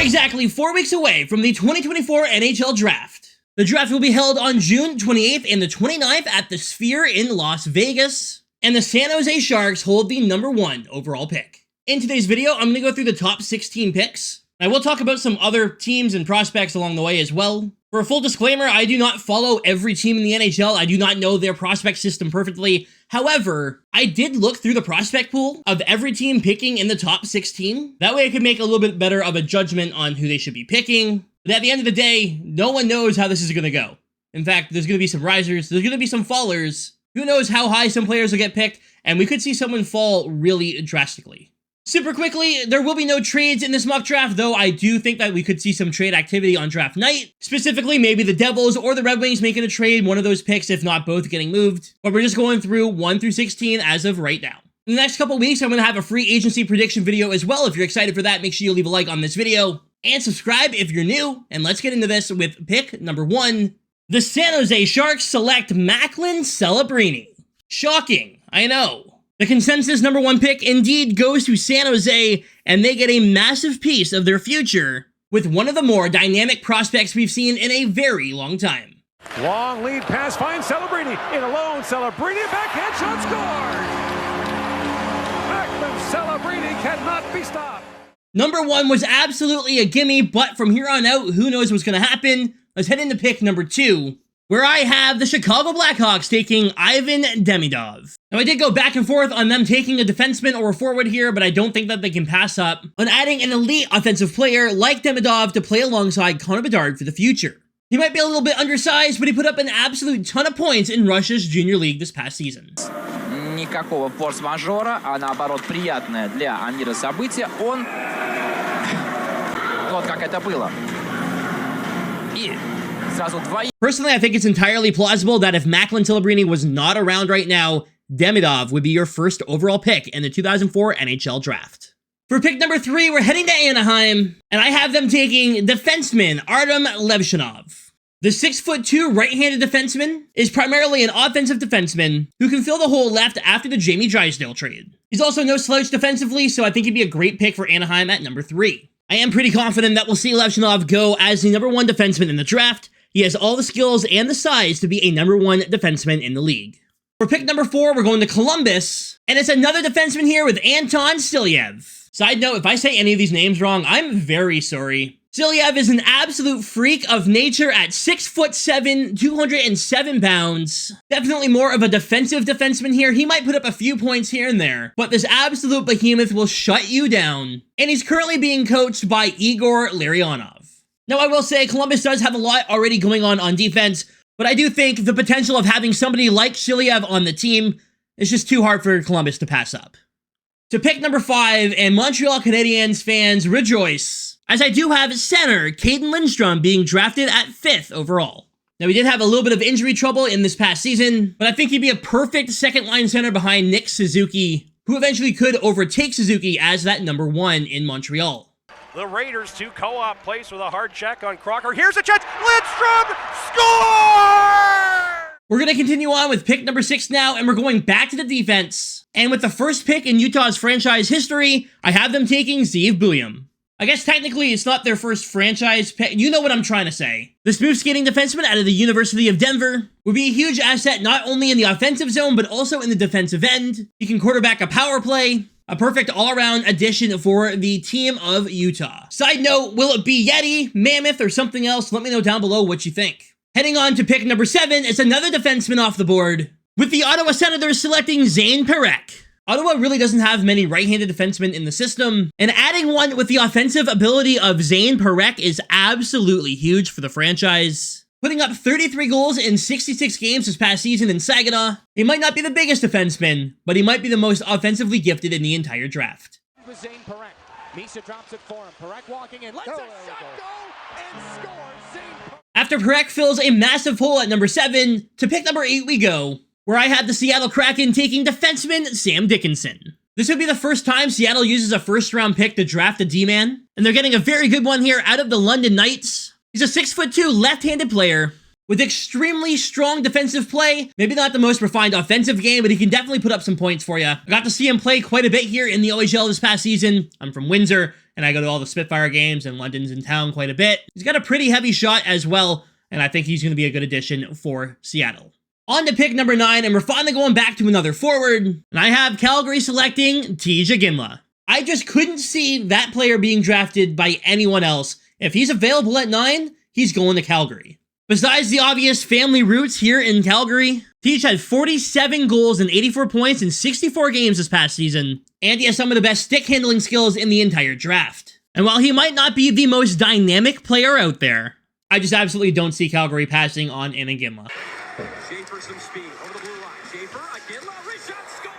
exactly 4 weeks away from the 2024 NHL Draft. The draft will be held on June 28th and the 29th at the Sphere in Las Vegas, and the San Jose Sharks hold the #1 overall pick. In today's video, I'm going to go through the top 16 picks. I will talk about some other teams and prospects along the way as well. For a full disclaimer, I do not follow every team in the NHL. I do not know their prospect system perfectly. However, I did look through the prospect pool of every team picking in the top 16. That way I could make a little bit better of a judgment on who they should be picking. But at the end of the day, no one knows how this is going to go. In fact, there's going to be some risers, there's going to be some fallers. Who knows how high some players will get picked, and we could see someone fall really drastically. Super quickly, there will be no trades in this mock draft, though I do think that we could see some trade activity on draft night. Specifically, maybe the Devils or the Red Wings making a trade, one of those picks, if not both, getting moved. But we're just going through 1 through 16 as of right now. In the next couple weeks, I'm going to have a free agency prediction video as well. If you're excited for that, make sure you leave a like on this video and subscribe if you're new. And let's get into this with pick number 1. The San Jose Sharks select Macklin Celebrini. Shocking, I know. The consensus #1 pick indeed goes to San Jose, and they get a massive piece of their future with one of the more dynamic prospects we've seen in a very long time. Long lead pass finds Celebrini in alone. Celebrini backhand shot scored. Macklin Celebrini cannot be stopped. #1 was absolutely a gimme, but from here on out, who knows what's going to happen? Let's head into pick number 2. Where I have the Chicago Blackhawks taking Ivan Demidov. Now, I did go back and forth on them taking a defenseman or a forward here, but I don't think that they can pass up on adding an elite offensive player like Demidov to play alongside Connor Bedard for the future. He might be a little bit undersized, but he put up an absolute ton of points in Russia's junior league this past season. Никакого форс-мажора, а наоборот приятное для Амира событие. Он... Вот как это было. И... Personally, I think it's entirely plausible that if Macklin Celebrini was not around right now, Demidov would be your first overall pick in the 2004 NHL Draft. For pick number 3, we're heading to Anaheim, and I have them taking defenseman Artem Levshunov. The 6'2" right-handed defenseman is primarily an offensive defenseman who can fill the hole left after the Jamie Drysdale trade. He's also no slouch defensively, so I think he'd be a great pick for Anaheim at number 3. I am pretty confident that we'll see Levshunov go as the #1 defenseman in the draft. He has all the skills and the size to be a #1 defenseman in the league. For pick number 4, we're going to Columbus, and it's another defenseman here with Anton Silyev. Side note, if I say any of these names wrong, I'm very sorry. Silyev is an absolute freak of nature at 6'7", 207 pounds. Definitely more of a defensive defenseman here. He might put up a few points here and there, but this absolute behemoth will shut you down. And he's currently being coached by Igor Larionov. Now, I will say Columbus does have a lot already going on defense, but I do think the potential of having somebody like Silyev on the team is just too hard for Columbus to pass up. To pick number 5, and Montreal Canadiens fans rejoice, as I do have center Caden Lindstrom being drafted at 5th overall. Now, he did have a little bit of injury trouble in this past season, but I think he'd be a perfect second-line center behind Nick Suzuki, who eventually could overtake Suzuki as that #1 in Montreal. The Raiders to co-op place with a hard check on Crocker. Here's a chance. Lindstrom score! We're going to continue on with pick number 6 now, and we're going back to the defense. And with the first pick in Utah's franchise history, I have them taking Zeev Buium. I guess technically it's not their first franchise pick. You know what I'm trying to say. The smooth skating defenseman out of the University of Denver would be a huge asset not only in the offensive zone, but also in the defensive end. He can quarterback a power play. A perfect all-around addition for the team of Utah. Side note, will it be Yeti, Mammoth, or something else? Let me know down below what you think. Heading on to pick number 7, it's another defenseman off the board, with the Ottawa Senators selecting Zane Parekh. Ottawa really doesn't have many right-handed defensemen in the system, and adding one with the offensive ability of Zane Parekh is absolutely huge for the franchise. Putting up 33 goals in 66 games this past season in Saginaw, he might not be the biggest defenseman, but he might be the most offensively gifted in the entire draft. With Zane Parekh. Misa drops it for him. Parekh walking in, lets a shot go, and scores. Zane Parekh. After Parekh fills a massive hole at number 7, to pick number 8 we go, where I had the Seattle Kraken taking defenseman Sam Dickinson. This would be the first time Seattle uses a first-round pick to draft a D-man, and they're getting a very good one here out of the London Knights. He's a 6'2" left-handed player with extremely strong defensive play. Maybe not the most refined offensive game, but he can definitely put up some points for you. I got to see him play quite a bit here in the OHL this past season. I'm from Windsor, and I go to all the Spitfire games, and London's in town quite a bit. He's got a pretty heavy shot as well, and I think he's going to be a good addition for Seattle. On to pick number 9, and we're finally going back to another forward, and I have Calgary selecting TJ Ginla. I just couldn't see that player being drafted by anyone else. If he's available at 9, he's going to Calgary. Besides the obvious family roots here in Calgary, Teach had 47 goals and 84 points in 64 games this past season, and he has some of the best stick handling skills in the entire draft. And while he might not be the most dynamic player out there, I just absolutely don't see Calgary passing on Anna Ginla. Schaefer some speed over the blue line. Schaefer, Ginla, wrist shot, score!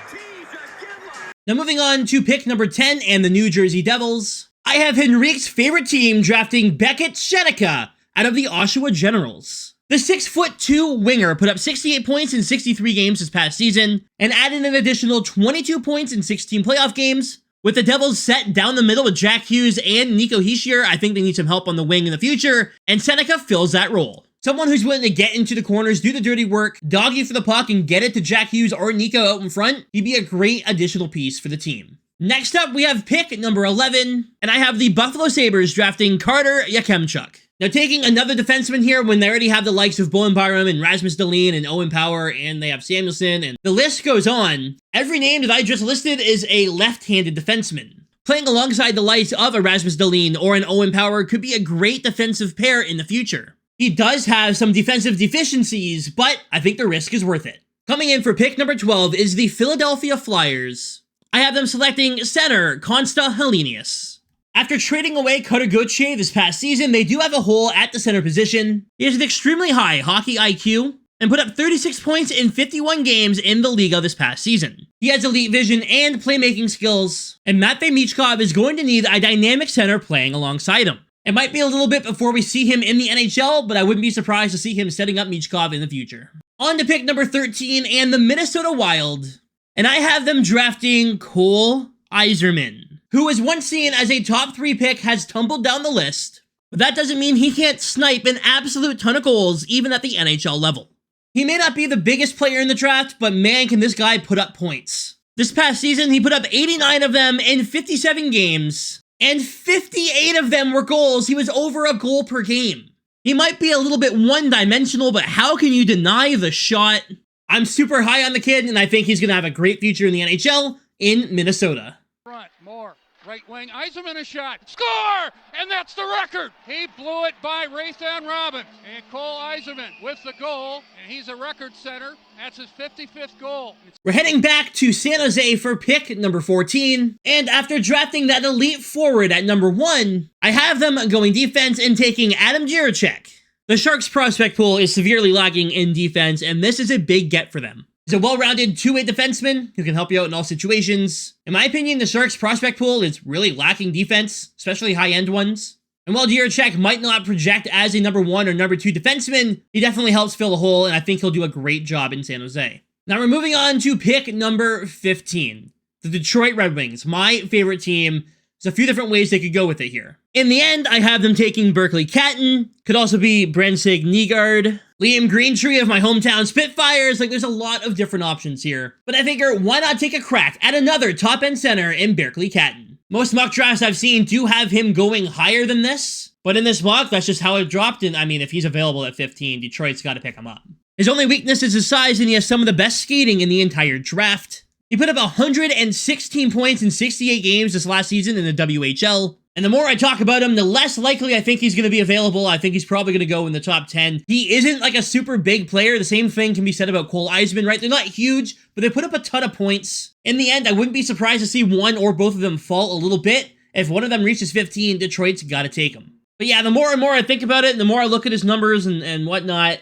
TJ Ginla! Now moving on to pick number 10 and the New Jersey Devils, I have Henrique's favorite team drafting Beckett Shenica out of the Oshawa Generals. The 6'2" winger put up 68 points in 63 games this past season and added an additional 22 points in 16 playoff games. With the Devils set down the middle with Jack Hughes and Nico Hischier, I think they need some help on the wing in the future, and Seneca fills that role. Someone who's willing to get into the corners, do the dirty work, dog you for the puck, and get it to Jack Hughes or Nico out in front, he'd be a great additional piece for the team. Next up, we have pick number 11, and I have the Buffalo Sabres drafting Carter Yakemchuk. Now, taking another defenseman here when they already have the likes of Bowen Byram and Rasmus Dahlin and Owen Power, and they have Samuelson, and the list goes on. Every name that I just listed is a left-handed defenseman. Playing alongside the likes of a Rasmus Dahlin or an Owen Power could be a great defensive pair in the future. He does have some defensive deficiencies, but I think the risk is worth it. Coming in for pick number 12 is the Philadelphia Flyers. I have them selecting center Consta Helenius. After trading away Cutter Gauthier this past season, they do have a hole at the center position. He has an extremely high hockey IQ and put up 36 points in 51 games in the Liga this past season. He has elite vision and playmaking skills, and Matvei Michkov is going to need a dynamic center playing alongside him. It might be a little bit before we see him in the NHL, but I wouldn't be surprised to see him setting up Michkov in the future. On to pick number 13 and the Minnesota Wild, and I have them drafting Cole Yzerman, who was once seen as a top 3 pick, has tumbled down the list, but that doesn't mean he can't snipe an absolute ton of goals even at the NHL level. He may not be the biggest player in the draft, but man, can this guy put up points. This past season, he put up 89 of them in 57 games, and 58 of them were goals. He was over a goal per game. He might be a little bit one-dimensional, but how can you deny the shot? I'm super high on the kid, and I think he's going to have a great future in the NHL in Minnesota. Front, more, right wing, Yzerman a shot, score! And that's the record! He blew it by Raythan Robin. And Cole Yzerman with the goal, and he's a record center. That's his 55th goal. We're heading back to San Jose for pick number 14, and after drafting that elite forward at number 1, I have them going defense and taking Adam Jiricek. The Sharks' prospect pool is severely lacking in defense, and this is a big get for them. He's a well-rounded two-way defenseman who can help you out in all situations. In my opinion, the Sharks' prospect pool is really lacking defense, especially high-end ones. And while Jiricek might not project as a number 1 or number 2 defenseman, he definitely helps fill a hole, and I think he'll do a great job in San Jose. Now we're moving on to pick number 15. The Detroit Red Wings, my favorite team. There's a few different ways they could go with it here. In the end, I have them taking Berkeley Catton. Could also be Brensig Nygaard. Liam Greentree of my hometown Spitfires. Like, there's a lot of different options here. But I figure, why not take a crack at another top-end center in Berkeley Catton? Most mock drafts I've seen do have him going higher than this. But in this mock, that's just how it dropped. And I mean, if he's available at 15, Detroit's got to pick him up. His only weakness is his size, and he has some of the best skating in the entire draft. He put up 116 points in 68 games this last season in the WHL. And the more I talk about him, the less likely I think he's going to be available. I think he's probably going to go in the top 10. He isn't like a super big player. The same thing can be said about Cole Yzerman, right? They're not huge, but they put up a ton of points. In the end, I wouldn't be surprised to see one or both of them fall a little bit. If one of them reaches 15, Detroit's got to take him. But yeah, the more and more I think about it, and the more I look at his numbers and whatnot,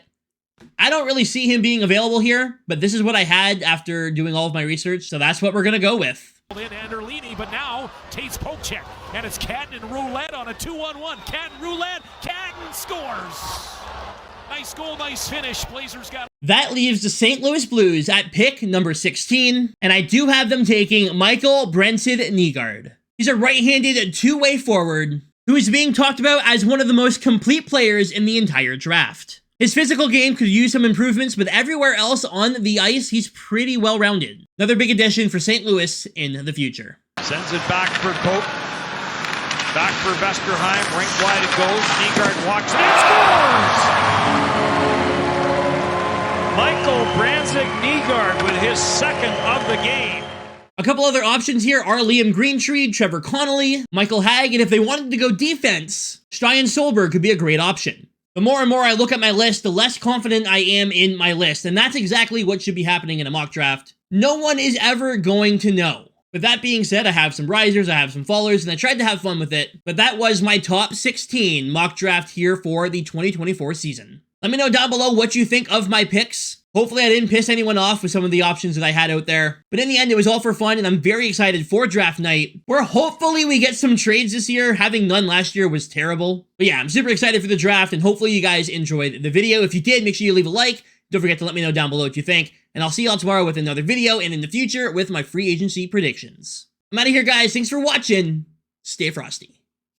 I don't really see him being available here, but this is what I had after doing all of my research, so that's what we're going to go with. In Anderlini, but now Tate's poke check, and it's Catton and Roulette on a 2-on-1. Catton, Roulette, Catton scores! Nice goal, nice finish. Blazers got... That leaves the St. Louis Blues at pick number 16, and I do have them taking Michael Brensig Nygaard. He's a right-handed two-way forward who is being talked about as one of the most complete players in the entire draft. His physical game could use some improvements, but everywhere else on the ice, he's pretty well-rounded. Another big addition for St. Louis in the future. Sends it back for Cope. Back for Vesterheim, rink wide it goes. Nygaard walks in and scores! Michael Nygaard with his second of the game. A couple other options here are Liam Greentree, Trevor Connolly, Michael Hagg, and if they wanted to go defense, Stein Solberg could be a great option. The more and more I look at my list, the less confident I am in my list, and that's exactly what should be happening in a mock draft. No one is ever going to know. With that being said, I have some risers, I have some fallers, and I tried to have fun with it, but that was my top 16 mock draft here for the 2024 season. Let me know down below what you think of my picks. Hopefully I didn't piss anyone off with some of the options that I had out there. But in the end, it was all for fun, and I'm very excited for draft night, where hopefully we get some trades this year. Having none last year was terrible. But yeah, I'm super excited for the draft, and hopefully you guys enjoyed the video. If you did, make sure you leave a like. Don't forget to let me know down below what you think. And I'll see y'all tomorrow with another video, and in the future with my free agency predictions. I'm out of here, guys. Thanks for watching. Stay frosty.